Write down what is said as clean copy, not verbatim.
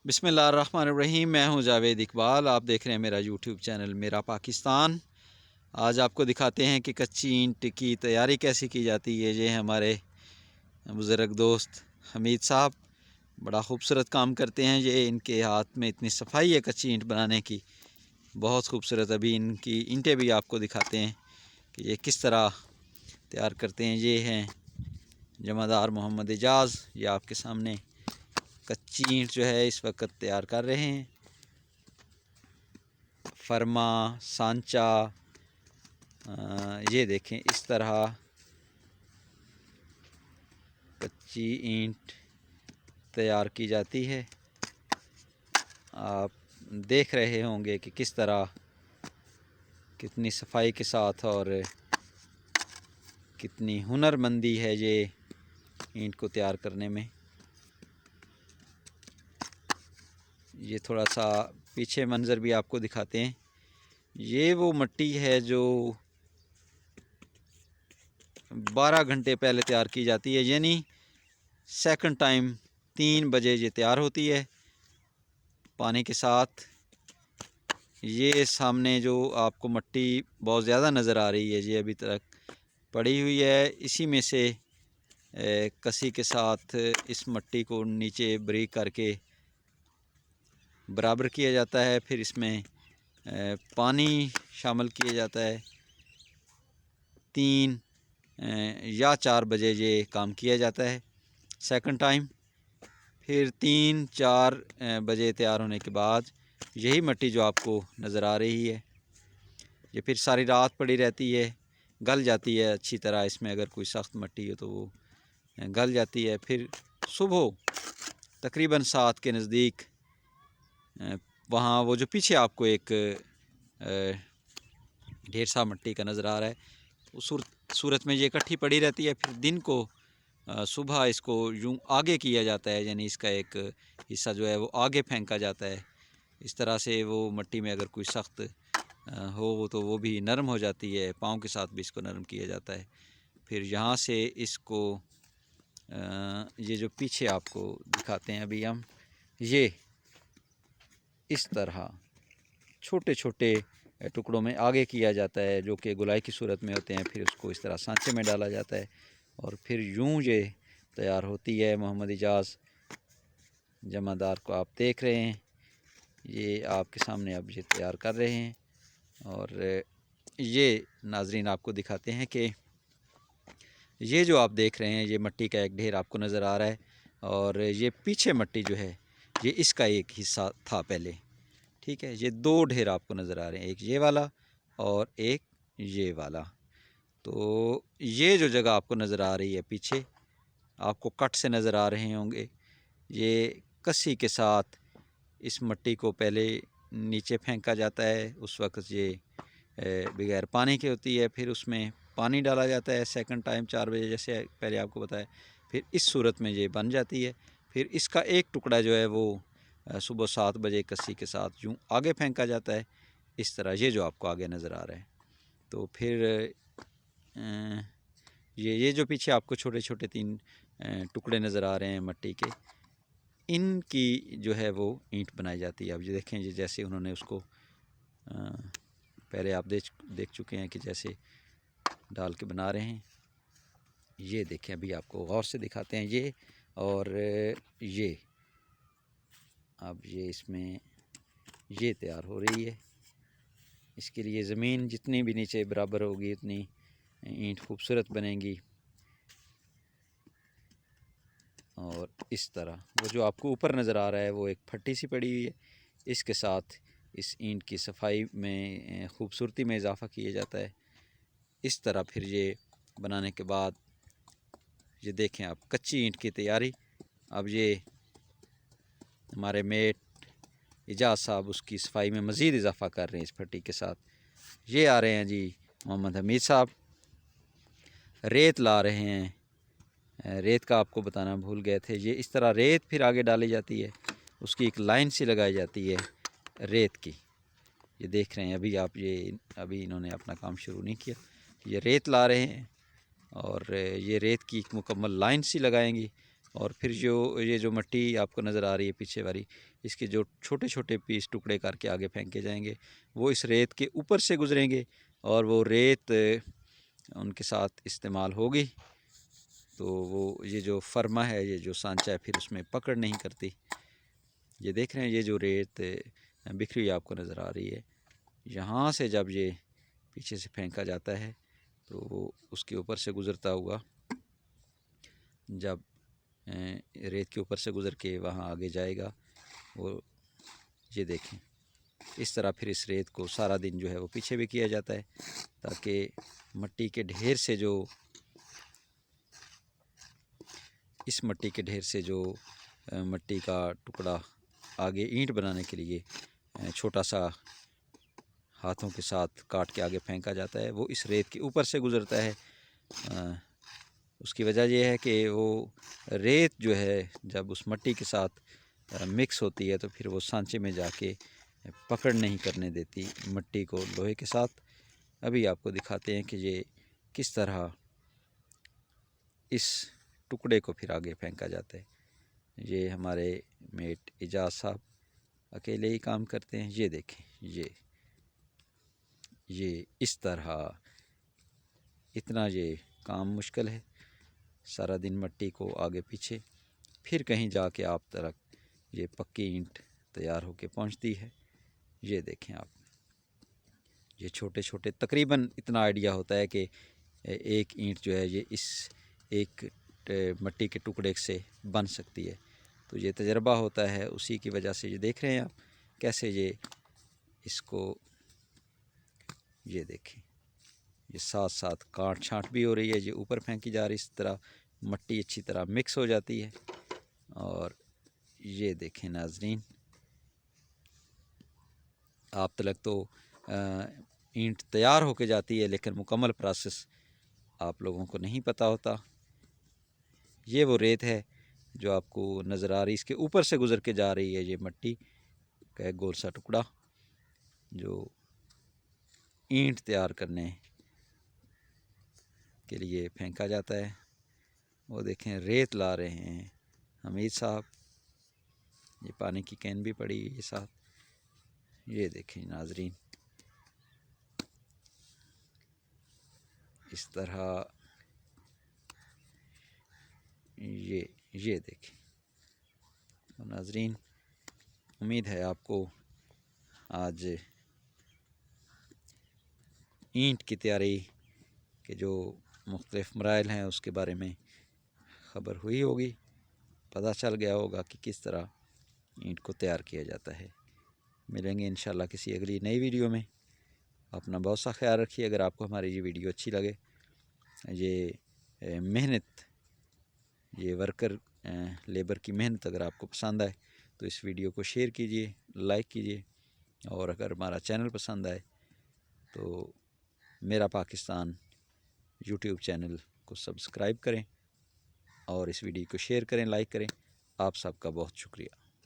बिस्मिल्लाहिर्रहमानिर्रहीम। मैं हूं जावेद इकबाल। आप देख रहे हैं मेरा यूट्यूब चैनल मेरा पाकिस्तान। आज आपको दिखाते हैं कि कच्ची ईंट की तैयारी कैसे की जाती है। ये हमारे बुज़ुर्ग दोस्त हमीद साहब बड़ा ख़ूबसूरत काम करते हैं। ये इनके हाथ में इतनी सफाई है कच्ची ईंट बनाने की, बहुत खूबसूरत। अभी इनकी ईंटें भी आपको दिखाते हैं कि ये किस तरह तैयार करते हैं। ये हैं जमादार मोहम्मद एजाज़। ये आपके सामने कच्ची ईंट जो है इस वक्त तैयार कर रहे हैं। फरमा सांचा, ये देखें इस तरह कच्ची ईंट तैयार की जाती है। आप देख रहे होंगे कि किस तरह कितनी सफाई के साथ और कितनी हुनरमंदी है ये ईंट को तैयार करने में। ये थोड़ा सा पीछे मंज़र भी आपको दिखाते हैं। ये वो मिट्टी है जो 12 घंटे पहले तैयार की जाती है, यानी सेकंड टाइम 3 बजे ये तैयार होती है पानी के साथ। ये सामने जो आपको मिट्टी बहुत ज़्यादा नज़र आ रही है, ये अभी तक पड़ी हुई है। इसी में से कसी के साथ इस मिट्टी को नीचे बारीक करके बराबर किया जाता है। फिर इसमें पानी शामिल किया जाता है। 3 या 4 बजे ये काम किया जाता है सेकंड टाइम। फिर 3-4 बजे तैयार होने के बाद यही मिट्टी जो आपको नज़र आ रही है, ये फिर सारी रात पड़ी रहती है, गल जाती है अच्छी तरह। इसमें अगर कोई सख्त मिट्टी हो तो वो गल जाती है। फिर सुबह तकरीबन 7 के नज़दीक वहाँ वो जो पीछे आपको एक ढेर सा मिट्टी का नज़र आ रहा है, उस सूरत में ये इकट्ठी पड़ी रहती है। फिर दिन को सुबह इसको यूँ आगे किया जाता है, यानी इसका एक हिस्सा जो है वो आगे फेंका जाता है। इस तरह से वो मिट्टी में अगर कोई सख्त हो तो वो भी नरम हो जाती है। पाँव के साथ भी इसको नरम किया जाता है। फिर यहाँ से इसको ये जो पीछे आपको दिखाते हैं अभी हम, ये इस तरह छोटे छोटे टुकड़ों में आगे किया जाता है, जो कि गोलाई की सूरत में होते हैं। फिर उसको इस तरह सांचे में डाला जाता है और फिर यूँ ये तैयार होती है। मोहम्मद एजाज़ जमादार को आप देख रहे हैं, ये आपके सामने अब ये तैयार कर रहे हैं। और ये नाजरीन आपको दिखाते हैं कि ये जो आप देख रहे हैं, ये मिट्टी का एक ढेर आपको नज़र आ रहा है। और ये पीछे मिट्टी जो है ये इसका एक हिस्सा था पहले, ठीक है। ये 2 ढेर आपको नज़र आ रहे हैं, एक ये वाला और एक ये वाला। तो ये जो जगह आपको नज़र आ रही है पीछे, आपको कट से नज़र आ रहे होंगे, ये कसी के साथ इस मिट्टी को पहले नीचे फेंका जाता है। उस वक्त ये बगैर पानी की होती है। फिर उसमें पानी डाला जाता है सेकंड टाइम 4 बजे, जैसे पहले आपको बताया। फिर इस सूरत में ये बन जाती है। फिर इसका एक टुकड़ा जो है वो सुबह 7 बजे कस्सी के साथ यूँ आगे फेंका जाता है। इस तरह ये जो आपको आगे नज़र आ रहा है। तो फिर ये जो पीछे आपको छोटे छोटे 3 टुकड़े नज़र आ रहे हैं मिट्टी के, इनकी जो है वो ईंट बनाई जाती है। अब ये देखें, ये जैसे उन्होंने उसको पहले आप देख चुके हैं कि जैसे डाल के बना रहे हैं। ये देखें, अभी आपको गौर से दिखाते हैं ये। और ये अब ये इसमें ये तैयार हो रही है। इसके लिए ज़मीन जितनी भी नीचे बराबर होगी उतनी ईंट खूबसूरत बनेगी। और इस तरह वो जो आपको ऊपर नज़र आ रहा है वो एक फट्टी सी पड़ी हुई है, इसके साथ इस ईंट की सफाई में खूबसूरती में इजाफ़ा किया जाता है। इस तरह फिर ये बनाने के बाद ये देखें आप कच्ची ईंट की तैयारी। अब ये हमारे मेट एजाज साहब उसकी सफाई में मज़ीद इजाफ़ा कर रहे हैं इस फट्टी के साथ। ये आ रहे हैं जी मोहम्मद हमीद साहब, रेत ला रहे हैं। रेत का आपको बताना भूल गए थे। ये इस तरह रेत फिर आगे डाली जाती है, उसकी एक लाइन सी लगाई जाती है रेत की। ये देख रहे हैं अभी आप, ये अभी इन्होंने अपना काम शुरू नहीं किया। ये रेत ला रहे हैं और ये रेत की एक मुकम्मल लाइन सी लगाएंगी। और फिर जो ये जो मिट्टी आपको नज़र आ रही है पीछे वाली, इसके जो छोटे छोटे पीस टुकड़े करके आगे फेंके जाएंगे, वो इस रेत के ऊपर से गुजरेंगे और वो रेत उनके साथ इस्तेमाल होगी। तो वो ये जो फर्मा है, ये जो सांचा है, फिर उसमें पकड़ नहीं करती। ये देख रहे हैं, ये जो रेत बिखरी आपको नज़र आ रही है, यहाँ से जब ये पीछे से फेंका जाता है तो वो उसके ऊपर से गुज़रता हुआ जब रेत के ऊपर से गुज़र के वहाँ आगे जाएगा, वो ये देखें इस तरह फिर इस रेत को सारा दिन जो है वो पीछे भी किया जाता है, ताकि मिट्टी के ढेर से जो इस मिट्टी के ढेर से जो मिट्टी का टुकड़ा आगे ईंट बनाने के लिए छोटा सा हाथों के साथ काट के आगे फेंका जाता है, वो इस रेत के ऊपर से गुज़रता है। उसकी वजह यह है कि वो रेत जो है जब उस मिट्टी के साथ मिक्स होती है तो फिर वो सांचे में जाके पकड़ नहीं करने देती मिट्टी को लोहे के साथ। अभी आपको दिखाते हैं कि ये किस तरह इस टुकड़े को फिर आगे फेंका जाता है। ये हमारे मेट इजाज़ साहब अकेले ही काम करते हैं। ये देखें, ये इस तरह इतना ये काम मुश्किल है, सारा दिन मिट्टी को आगे पीछे, फिर कहीं जाके आप तक ये पक्की ईंट तैयार होके पहुंचती है। ये देखें आप, ये छोटे छोटे तकरीबन इतना आइडिया होता है कि एक ईंट जो है ये इस एक मिट्टी के टुकड़े से बन सकती है। तो ये तजर्बा होता है, उसी की वजह से ये देख रहे हैं आप कैसे ये इसको, ये देखें, ये साथ साथ काट छाँट भी हो रही है, ये ऊपर फेंकी जा रही है, इस तरह मिट्टी अच्छी तरह मिक्स हो जाती है। और ये देखें नाजरीन, आप तक तो ईंट तैयार होके जाती है, लेकिन मुकम्मल प्रोसेस आप लोगों को नहीं पता होता। ये वो रेत है जो आपको नज़र आ रही, इसके ऊपर से गुज़र के जा रही है ये मिट्टी का एक गोल सा टुकड़ा जो ईंट तैयार करने के लिए फेंका जाता है। वो देखें रेत ला रहे हैं हमीद साहब, ये पानी की कैन भी पड़ी है साथ। ये देखें नाजरीन, इस तरह ये देखें। तो नाजरीन, उम्मीद है आपको आज ईंट की तैयारी के जो मुख्तलिफ़ मराइल हैं उसके बारे में ख़बर हुई होगी, पता चल गया होगा कि किस तरह ईंट को तैयार किया जाता है। मिलेंगे इंशाल्लाह किसी अगली नई वीडियो में। अपना बहुत सा ख्याल रखिए। अगर आपको हमारी ये वीडियो अच्छी लगे, ये मेहनत, ये वर्कर लेबर की मेहनत अगर आपको पसंद आए तो इस वीडियो को शेयर कीजिए, लाइक कीजिए, और अगर हमारा चैनल पसंद आए तो मेरा पाकिस्तान यूट्यूब चैनल को सब्सक्राइब करें और इस वीडियो को शेयर करें, लाइक करें। आप सबका बहुत शुक्रिया।